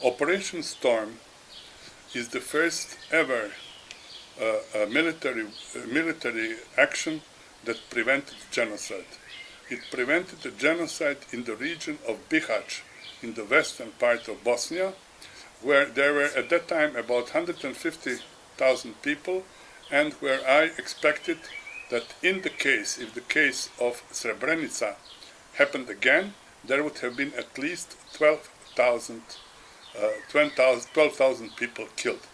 Operation Storm is the first ever military action that prevented genocide. It prevented the genocide in the region of Bihać, in the western part of Bosnia, where there were at that time about 150,000 people, and where I expected that if the case of Srebrenica happened again, there would have been at least 12,000 people killed.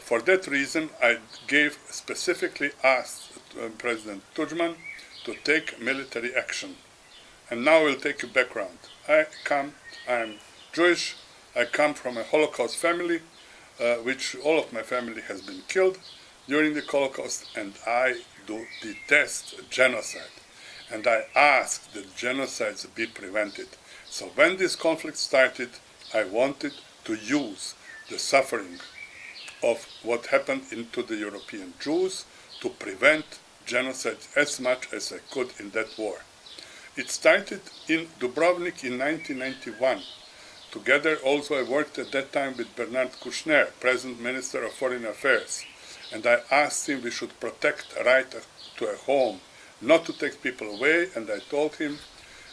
For that reason, I specifically asked President Tuđman to take military action. And now we'll take a background. I'm Jewish, I come from a Holocaust family, which all of my family has been killed during the Holocaust, and I do detest genocide. And I ask that genocides be prevented. So when this conflict started, I wanted to use the suffering of what happened into the European Jews to prevent genocide as much as I could in that war. It started in Dubrovnik in 1991. Together also I worked at that time with Bernard Kouchner, present Minister of Foreign Affairs, and I asked him we should protect a right to a home, not to take people away, and I told him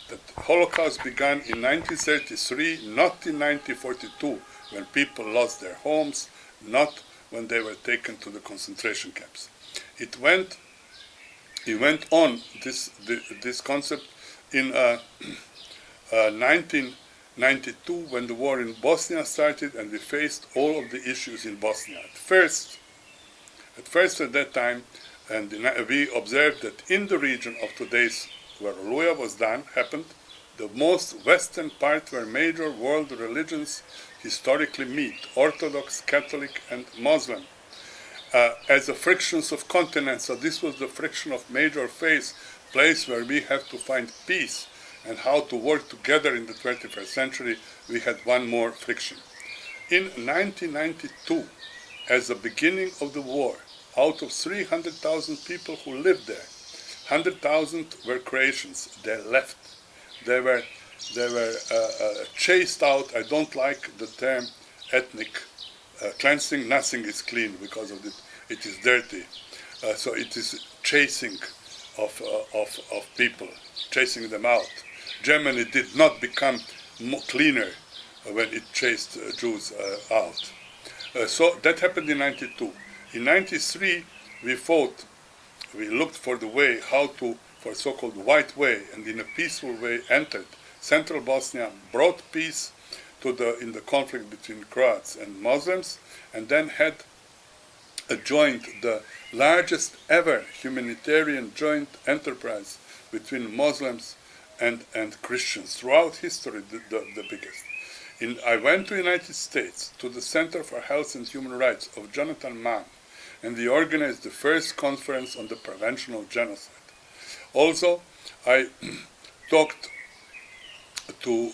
that the Holocaust began in 1933, not in 1942, when people lost their homes, not when they were taken to the concentration camps. It went on, this concept, in 1992, when the war in Bosnia started and we faced all of the issues in Bosnia. At first at that time, and we observed that in the region of today's, where Oluja was happened, the most western part where major world religions historically meet, Orthodox, Catholic, and Muslim, as the frictions of continents. So this was the friction of major faiths, place where we have to find peace and how to work together in the 21st century. We had one more friction. In 1992, as the beginning of the war, out of 300,000 people who lived there, 100,000 were Croatians. They left. They were chased out. I don't like the term ethnic cleansing. Nothing is clean because of it. It is dirty. So it is chasing of people, chasing them out. Germany did not become more cleaner when it chased Jews out. So that happened in 92. In 93, we fought. We looked for the way for so-called white way, and in a peaceful way entered central Bosnia, brought peace in the conflict between Croats and Muslims, and then had joined the largest ever humanitarian joint enterprise between Muslims and Christians throughout history, the biggest. I went to the United States, to the Center for Health and Human Rights of Jonathan Mann, and we organized the first conference on the prevention of genocide. Also, I talked to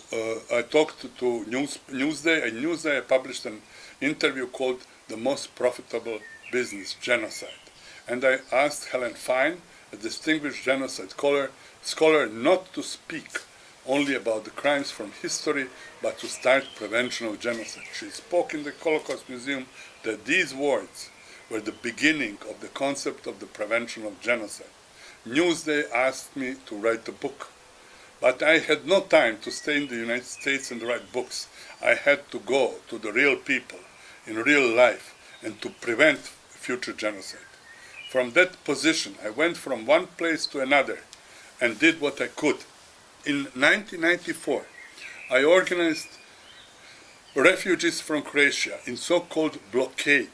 Newsday. In Newsday, I published an interview called "The Most Profitable Business: Genocide," and I asked Helen Fine, a distinguished genocide scholar, not to speak only about the crimes from history, but to start prevention of genocide. She spoke in the Holocaust Museum that these words were the beginning of the concept of the prevention of genocide. Newsday asked me to write a book, but I had no time to stay in the United States and write books. I had to go to the real people in real life and to prevent future genocide. From that position, I went from one place to another and did what I could. In 1994, I organized refugees from Croatia in so-called blockade,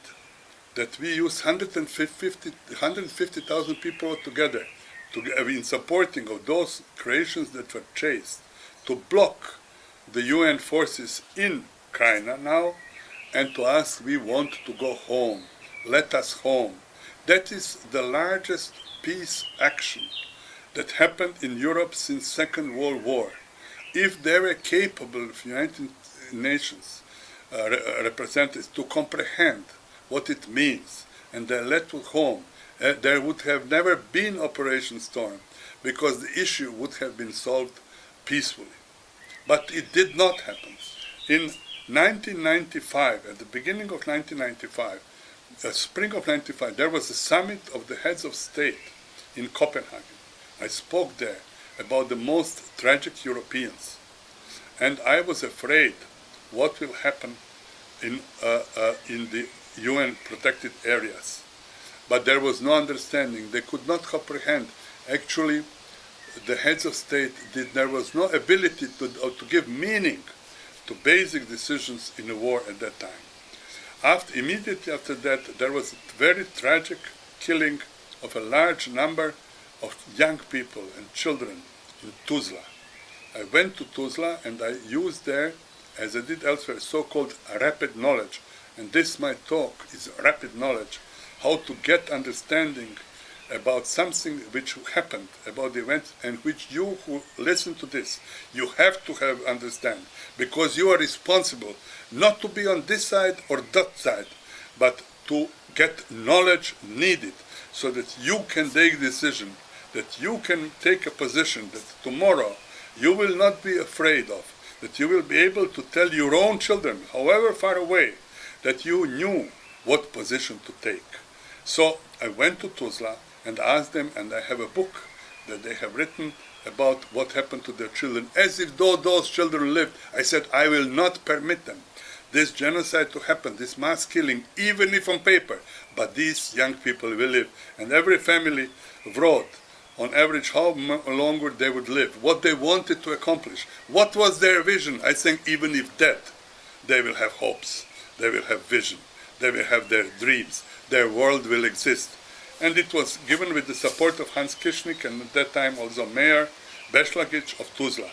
that we used 150,000 people together in supporting of those Croatians that were chased, to block the UN forces in Krajina now, and to ask, we want to go home, let us home. That is the largest peace action that happened in Europe since Second World War. If they were capable of United Nations representatives to comprehend what it means, and they let home, there would have never been Operation Storm, because the issue would have been solved peacefully. But it did not happen. In 1995, at the beginning of 1995, spring of 95, there was a summit of the heads of state in Copenhagen. I spoke there about the most tragic Europeans. And I was afraid what will happen in the UN protected areas. But there was no understanding. They could not comprehend. Actually, the heads of state, there was no ability to give meaning to basic decisions in a war at that time. Immediately after that, there was a very tragic killing of a large number of young people and children in Tuzla. I went to Tuzla and I used there, as I did elsewhere, so-called rapid knowledge. And this, my talk, is rapid knowledge, how to get understanding about something which happened, about the events, and which you who listen to this, you have to have understand, because you are responsible not to be on this side or that side, but to get knowledge needed so that you can take decision, that you can take a position that tomorrow you will not be afraid of, that you will be able to tell your own children, however far away, that you knew what position to take. So I went to Tuzla and asked them, and I have a book that they have written about what happened to their children, as if though those children lived. I said, I will not permit them, this genocide to happen, this mass killing, even if on paper, but these young people will live. And every family wrote, on average, how longer they would live, what they wanted to accomplish, what was their vision. I think even if dead, they will have hopes, they will have vision, they will have their dreams, their world will exist. And it was given with the support of Hans Kišnik and at that time also Mayor Bešlagić of Tuzla.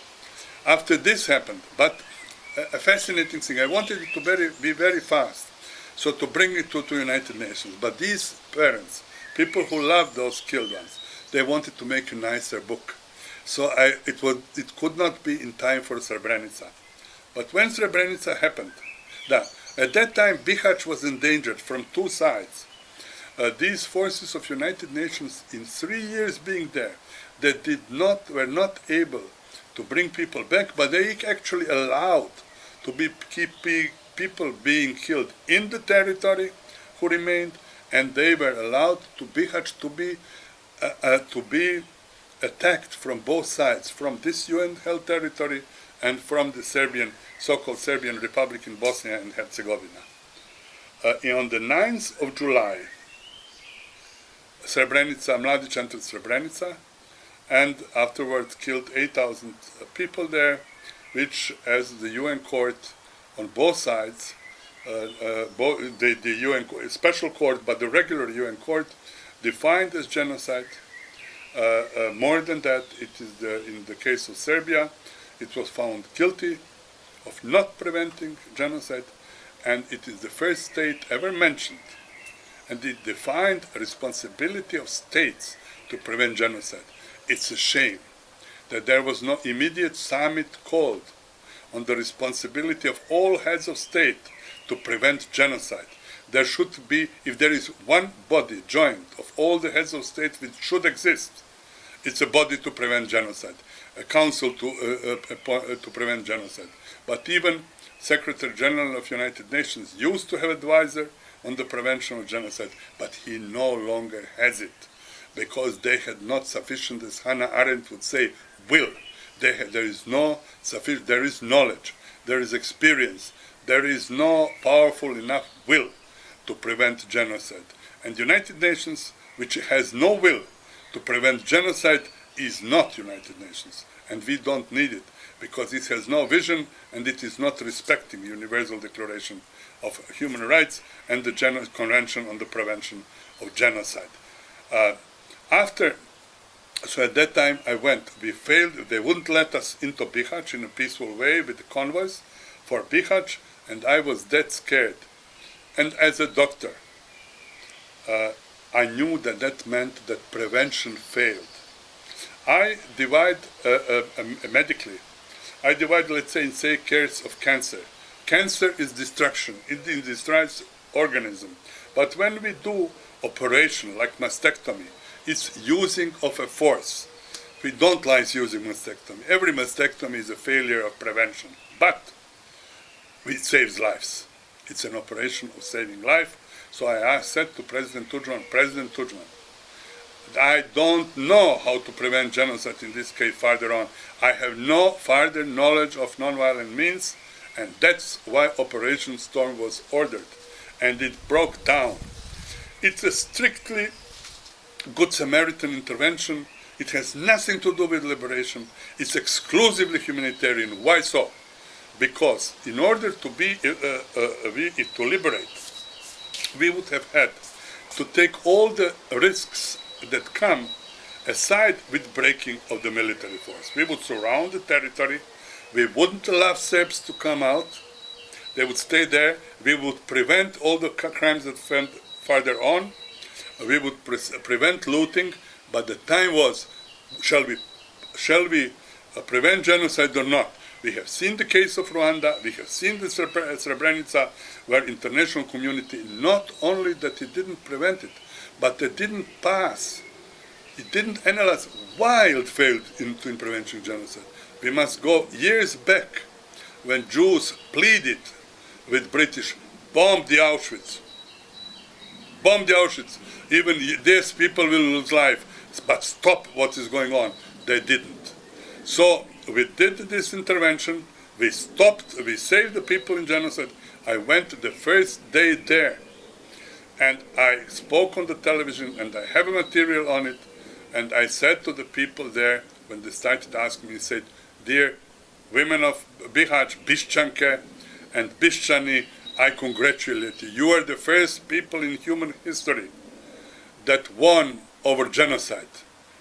After this happened, but a fascinating thing, I wanted it to be very fast, so to bring it to United Nations. But these parents, people who loved those killed ones, they wanted to make a nicer book. So it could not be in time for Srebrenica. But when Srebrenica happened, at that time Bihać was endangered from two sides. These forces of United Nations, in 3 years being there, they were not able to bring people back, but they actually allowed to keep people being killed in the territory who remained, and they were allowed to Bihać to be attacked from both sides, from this UN-held territory and from the so-called Serbian Republic in Bosnia and Herzegovina. On the 9th of July, Mladić entered Srebrenica, and afterwards killed 8,000 people there, which, as the UN court on both sides, the UN special court, but the regular UN court, defined as genocide. More than that, it is in the case of Serbia, it was found guilty of not preventing genocide, and it is the first state ever mentioned, and it defined a responsibility of states to prevent genocide. It's a shame that there was no immediate summit called on the responsibility of all heads of state to prevent genocide. There should be, if there is one body joint of all the heads of state which should exist, it's a body to prevent genocide, a council to prevent genocide. But even Secretary General of United Nations used to have advisor on the prevention of genocide, but he no longer has it, because they had not sufficient, as Hannah Arendt would say, will. There is no sufficient, there is knowledge, there is experience, there is no powerful enough will to prevent genocide. And the United Nations, which has no will to prevent genocide, is not United Nations. And we don't need it, because it has no vision and it is not respecting the Universal Declaration of Human Rights and the Convention on the Prevention of Genocide. So at that time I went. We failed. They wouldn't let us into Bihać in a peaceful way with the convoys for Bihać, and I was that scared. And as a doctor, I knew that meant that prevention failed. I divide medically. I divide, let's say, in cases of cancer. Cancer is destruction. It destroys organism. But when we do operation like mastectomy, it's using of a force. We don't like using mastectomy. Every mastectomy is a failure of prevention. But it saves lives. It's an operation of saving life. So I said to President Tuđman, I don't know how to prevent genocide in this case further on. I have no further knowledge of nonviolent means, and that's why Operation Storm was ordered. And it broke down. It's a strictly Good Samaritan intervention. It has nothing to do with liberation. It's exclusively humanitarian. Why so? Because in order to to liberate, we would have had to take all the risks that come aside with breaking of the military force. We would surround the territory. We wouldn't allow Serbs to come out. They would stay there. We would prevent all the crimes that went further on. We would prevent looting. But the time was, shall we prevent genocide or not? We have seen the case of Rwanda. We have seen the Srebrenica, where international community, not only that it didn't prevent it, but it didn't pass. It didn't analyze why it failed in preventing genocide. We must go years back when Jews pleaded with British, bomb the Auschwitz. Bomb the Auschwitz. Even these people will lose life, but stop what is going on. They didn't. So we did this intervention. We stopped. We saved the people in genocide. I went the first day there, and I spoke on the television, and I have a material on it. And I said to the people there, when they started asking me, I said, dear women of Bihać, Bišćanke and Bišćani, I congratulate you. You are the first people in human history that won over genocide.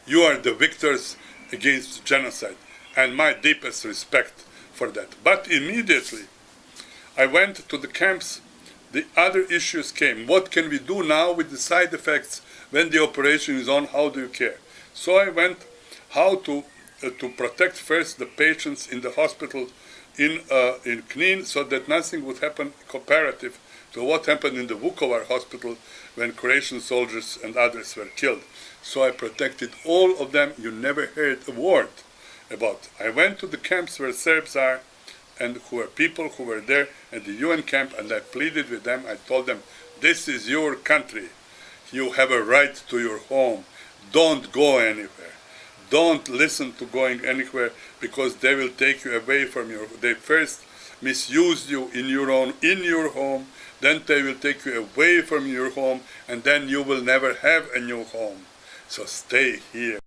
You are the victors against genocide, and my deepest respect for that. But immediately, I went to the camps. The other issues came. What can we do now with the side effects when the operation is on? How do you care? So I went how to protect first the patients in the hospital in Knin, so that nothing would happen comparative to what happened in the Vukovar hospital when Croatian soldiers and others were killed. So I protected all of them. You never heard a word about. I went to the camps where Serbs are, and who were people who were there at the UN camp, and I pleaded with them. I told them, this is your country. You have a right to your home. Don't go anywhere. Don't listen to going anywhere, because they will take you away from they first misused you in your home, then they will take you away from your home, and then you will never have a new home. So stay here.